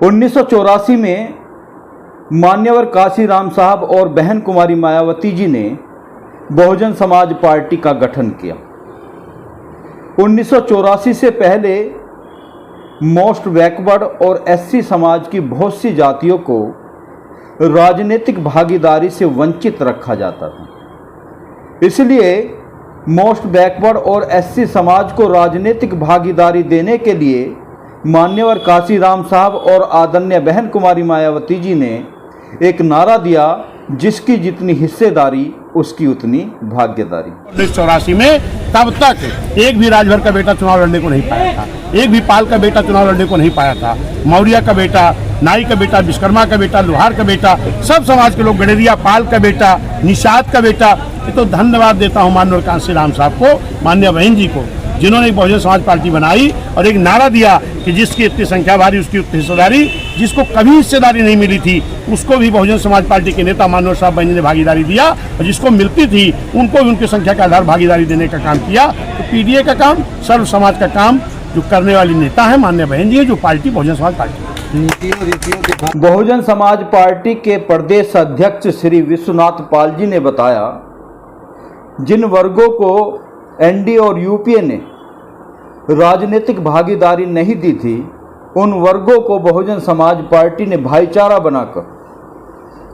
1984 में मान्यवर काशीराम साहब और बहन कुमारी मायावती जी ने बहुजन समाज पार्टी का गठन किया। 1984 से पहले मोस्ट बैकवर्ड और एससी समाज की बहुत सी जातियों को राजनीतिक भागीदारी से वंचित रखा जाता था। इसलिए मोस्ट बैकवर्ड और एससी समाज को राजनीतिक भागीदारी देने के लिए मान्यवर काशीराम साहब और आदरणीय बहन कुमारी मायावती जी ने एक नारा दिया, जिसकी जितनी हिस्सेदारी उसकी उतनी भाग्यदारी। 1984 में तब तक एक भी राजभर का बेटा चुनाव लड़ने को नहीं पाया था, एक भी पाल का बेटा चुनाव लड़ने को नहीं पाया था। मौर्य का बेटा, नाई का बेटा, विश्वकर्मा का बेटा, लोहार का बेटा, सब समाज के लोग, गडेरिया पाल का बेटा, निषाद का बेटा। ये तो धन्यवाद देता हूँ माननीय कांशीराम साहब को, माननीय बहन जी को, जिन्होंने एक बहुजन समाज पार्टी बनाई और एक नारा दिया कि जिसकी इतनी संख्या भारी उसकी उतनी हिस्सेदारी। जिसको कभी हिस्सेदारी नहीं मिली थी उसको भी बहुजन समाज पार्टी के नेता माननीय साहब बहन जी ने भागीदारी दिया, और जिसको मिलती थी उनको भी उनकी संख्या के आधार भागीदारी देने का काम किया। तो पीडीए का काम, सर्व समाज का काम जो करने वाली नेता है माननीय बहन जी है, जो party Bahujan Samaj party. Bahujan Samaj party के प्रदेश अध्यक्ष श्री विश्वनाथ पाल जी ने बताया, जिन वर्गों को एनडीए और यूपीए ने राजनीतिक भागीदारी नहीं दी थी, उन वर्गों को बहुजन समाज पार्टी ने भाईचारा बनाकर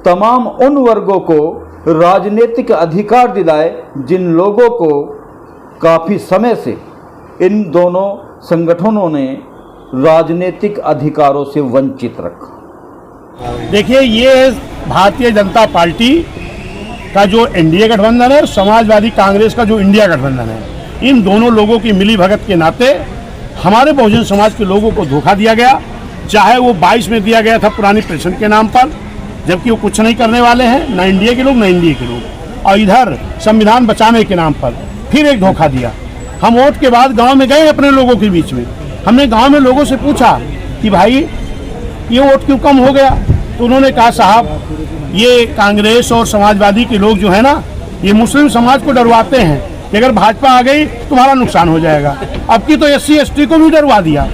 तमाम उन वर्गों को राजनीतिक अधिकार दिलाए जिन लोगों को काफ़ी समय से इन दोनों संगठनों ने राजनीतिक अधिकारों से वंचित रखा। देखिए, ये भारतीय जनता पार्टी का जो एनडीए गठबंधन है, समाजवादी कांग्रेस का जो इंडिया गठबंधन है, इन दोनों लोगों की मिली भगत के नाते हमारे बहुजन समाज के लोगों को धोखा दिया गया। चाहे वो 22 में दिया गया था पुरानी पेंशन के नाम पर, जबकि वो कुछ नहीं करने वाले हैं, ना इंडिया के लोग ना इंडिया के लोग, और इधर संविधान बचाने के नाम पर फिर एक धोखा दिया। हम वोट के बाद गांव में गए अपने लोगों के बीच में, हमने गांव में लोगों से पूछा कि भाई ये वोट क्यों कम हो गया, तो उन्होंने कहा साहब ये कांग्रेस और समाजवादी के लोग जो है ना, ये मुस्लिम समाज को डरवाते हैं कि अगर भाजपा आ गई तुम्हारा नुकसान हो जाएगा। अब की तो एससी एसटी को भी डरवा दिया,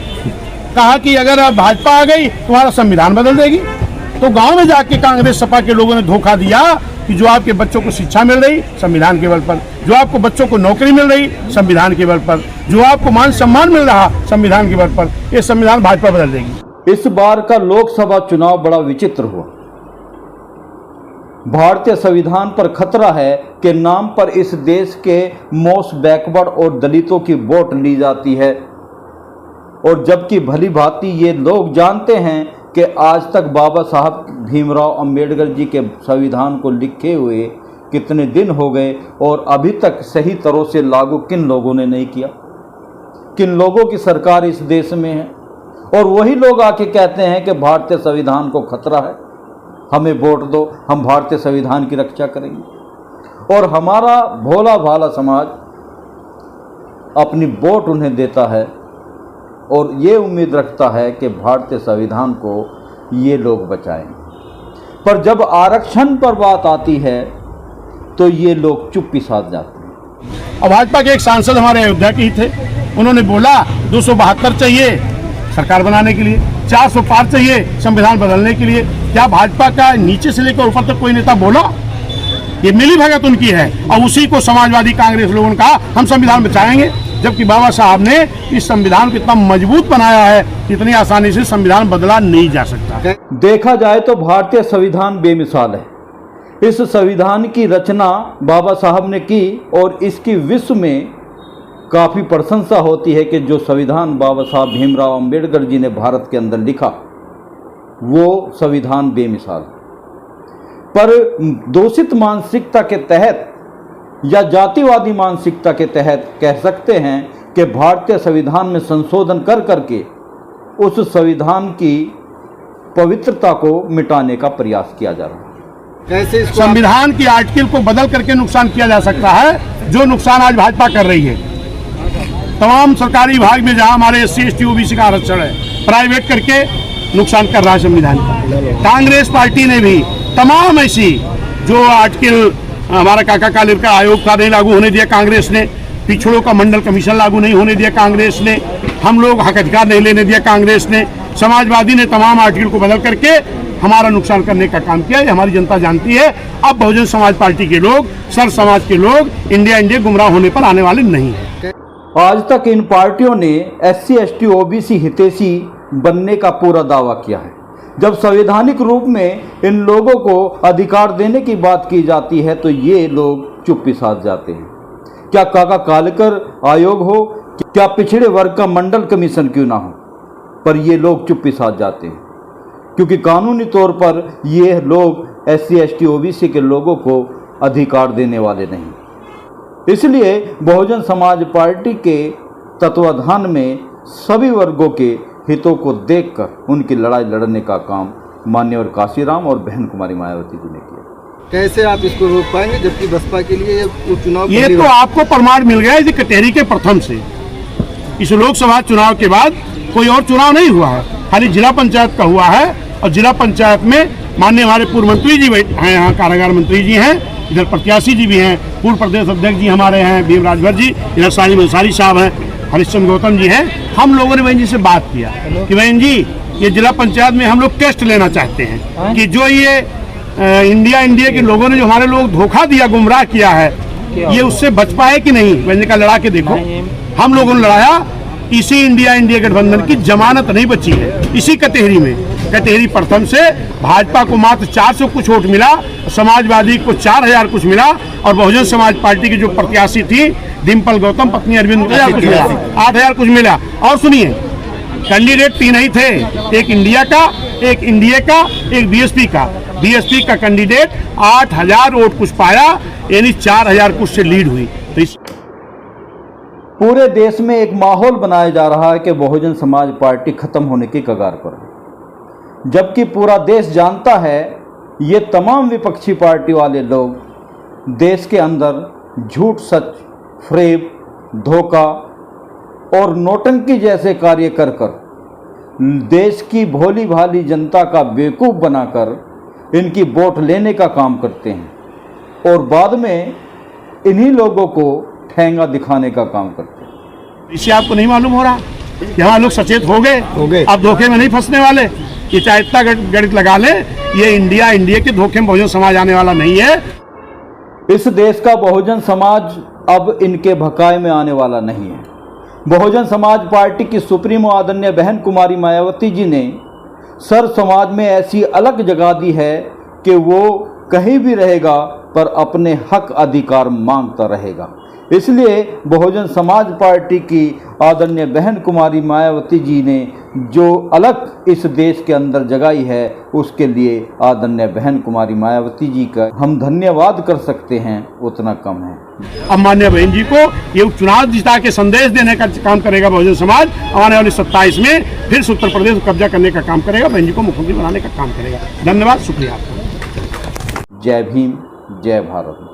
कहा कि अगर भाजपा आ गई तुम्हारा संविधान बदल देगी। तो गांव में जाके कांग्रेस सपा के लोगों ने धोखा दिया कि जो आपके बच्चों को शिक्षा मिल रही संविधान के बल पर, जो आपको बच्चों को नौकरी मिल रही संविधान के बल पर, जो आपको मान सम्मान मिल रहा संविधान के बल पर, ये संविधान भाजपा बदल देगी। इस बार का लोकसभा चुनाव बड़ा विचित्र हुआ। भारतीय संविधान पर खतरा है कि नाम पर इस देश के मोस्ट बैकवर्ड और दलितों की वोट ली जाती है, और जबकि भली भांति ये लोग जानते हैं कि आज तक बाबा साहब भीमराव अंबेडकर जी के संविधान को लिखे हुए कितने दिन हो गए और अभी तक सही तरह से लागू किन लोगों ने नहीं किया, किन लोगों की सरकार इस देश में है। और वही लोग आके कहते हैं कि भारतीय संविधान को खतरा है, हमें वोट दो, हम भारतीय संविधान की रक्षा करेंगे। और हमारा भोला भाला समाज अपनी वोट उन्हें देता है और ये उम्मीद रखता है कि भारतीय संविधान को ये लोग बचाएंगे। पर जब आरक्षण पर बात आती है तो ये लोग चुप्पी साध जाते हैं। और भाजपा के एक सांसद हमारे अयोध्या के ही थे, उन्होंने बोला 272 चाहिए सरकार बनाने के लिए, 400 पार चाहिए संविधान बदलने के लिए। क्या भाजपा का नीचे से लेकर ऊपर तक कोई नेता बोला? ये मिली भगत उनकी है, और उसी को समाजवादी कांग्रेस लोगों ने कहा हम संविधान बचाएंगे, जबकि बाबा साहब ने इस संविधान को इतना मजबूत बनाया है कि इतनी आसानी से संविधान बदला नहीं जा सकता। देखा जाए तो भारतीय संविधान बेमिसाल है। इस संविधान की रचना बाबा साहब ने की और इसकी विश्व में काफ़ी प्रशंसा होती है कि जो संविधान बाबा साहब भीमराव अंबेडकर जी ने भारत के अंदर लिखा वो संविधान बेमिसाल। पर दूषित मानसिकता के तहत या जातिवादी मानसिकता के तहत कह सकते हैं कि भारतीय संविधान में संशोधन कर करके उस संविधान की पवित्रता को मिटाने का प्रयास किया जा रहा है। कैसे संविधान की आर्टिकल को बदल करके नुकसान किया जा सकता है, जो नुकसान आज भाजपा कर रही है। तमाम सरकारी विभाग में जहां हमारे एससी एसटी ओबीसी का आरक्षण है, प्राइवेट करके नुकसान कर रहा है संविधान का। कांग्रेस पार्टी ने भी तमाम ऐसी जो आर्टिकल हमारा काका कालेर का आयोग था नहीं लागू होने दिया कांग्रेस ने, पिछड़ों का मंडल कमीशन लागू नहीं होने दिया कांग्रेस ने, हम लोग हक अधिकार नहीं लेने दिया कांग्रेस ने, समाजवादी ने तमाम आर्टिकल को बदल करके हमारा नुकसान करने का काम किया। ये हमारी जनता जानती है। अब बहुजन समाज पार्टी के लोग, सर समाज के लोग इंडिया गुमराह होने पर आने वाले नहीं है। आज तक इन पार्टियों ने SC ST OBC हितैषी बनने का पूरा दावा किया है। जब संवैधानिक रूप में इन लोगों को अधिकार देने की बात की जाती है तो ये लोग चुप्पी साध जाते हैं। क्या काका कालेकर आयोग हो, क्या पिछड़े वर्ग का मंडल कमीशन क्यों ना हो, पर ये लोग चुप्पी साध जाते हैं, क्योंकि कानूनी तौर पर ये लोग SC ST OBC के लोगों को अधिकार देने वाले नहीं। इसलिए बहुजन समाज पार्टी के तत्वाधान में सभी वर्गों के हितों को देखकर उनकी लड़ाई लड़ने का काम मान्यवर काशीराम और बहन कुमारी मायावती जी ने किया। कैसे आप इसको रोक पाएंगे, जबकि बसपा के लिए ये चुनाव ये तो आपको प्रमाण मिल गया है कटहरी के प्रथम से। इस लोकसभा चुनाव के बाद कोई और चुनाव नहीं हुआ है, खाली जिला पंचायत का हुआ है। और जिला पंचायत में माननीय हमारे पूर्व मंत्री जी हैं, यहाँ कारागार मंत्री जी हैं, इधर प्रत्याशी जी भी हैं, पूर्व प्रदेश अध्यक्ष जी हमारे हैं भीम राजभर जी, इधर सालिम अंसारी साहब हैं, हरिश्चंद्र गौतम जी हैं। हम लोगों ने बहन जी से बात किया कि बहन जी ये जिला पंचायत में हम लोग टेस्ट लेना चाहते हैं कि जो ये इंडिया के लोगों ने जो हमारे लोग धोखा दिया, गुमराह किया है, ये उससे बच पाए कि नहीं। बहन जी का लड़ा के देखो, हम लोगों ने लड़ाया, इसी इंडिया गठबंधन की जमानत नहीं बची है। इसी कटहरी में, कटहरी प्रथम से भाजपा को मात्र 400 कुछ वोट मिला, समाजवादी को 4000 कुछ मिला, और बहुजन समाज पार्टी की जो प्रत्याशी थी डिम्पल गौतम पत्नी अरविंद को कुछ मिला, 8000 कुछ मिला। और सुनिए, कैंडिडेट 3 ही थे, एक इंडिया का, एक एनडीए का, एक बीएसपी का। बीएसपी का कैंडिडेट 8000 वोट कुछ पाया, यानी 4000 कुछ से लीड हुई। तो इस पूरे देश में एक माहौल बनाया जा रहा है कि बहुजन समाज पार्टी खत्म होने की कगार पर है, जबकि पूरा देश जानता है ये तमाम विपक्षी पार्टी वाले लोग देश के अंदर झूठ, सच, फ्रेब, धोखा और नौटंकी जैसे कार्य कर कर देश की भोली भाली जनता का बेवकूफ़ बनाकर इनकी वोट लेने का काम करते हैं और बाद में इन्हीं लोगों को ठेंगा दिखाने का काम करते हैं। इससे आपको नहीं मालूम हो रहा कि हमारे लोग सचेत हो गए, अब धोखे में नहीं फंसने वाले। ये चाहे इतना गणित लगा ले, ये इंडिया के धोखे में बहुजन समाज आने वाला नहीं है। इस देश का बहुजन समाज अब इनके भकाए में आने वाला नहीं है। बहुजन समाज पार्टी की सुप्रीमो आदरणीय बहन कुमारी मायावती जी ने सर समाज में ऐसी अलग जगह दी है कि वो कहीं भी रहेगा पर अपने हक अधिकार मांगता रहेगा। इसलिए बहुजन समाज पार्टी की आदरणीय बहन कुमारी मायावती जी ने जो अलग इस देश के अंदर जगाई है, उसके लिए आदरणीय बहन कुमारी मायावती जी का हम धन्यवाद कर सकते हैं, उतना कम है। अब माननीय बहन जी को ये चुनाव जिता के संदेश देने का काम करेगा बहुजन समाज। आने वाले 27 में फिर से उत्तर प्रदेश को कब्जा करने का काम करेगा, बहन जी को मुख्यमंत्री बनाने का काम करेगा। धन्यवाद, शुक्रिया। जय भीम, जय भारत।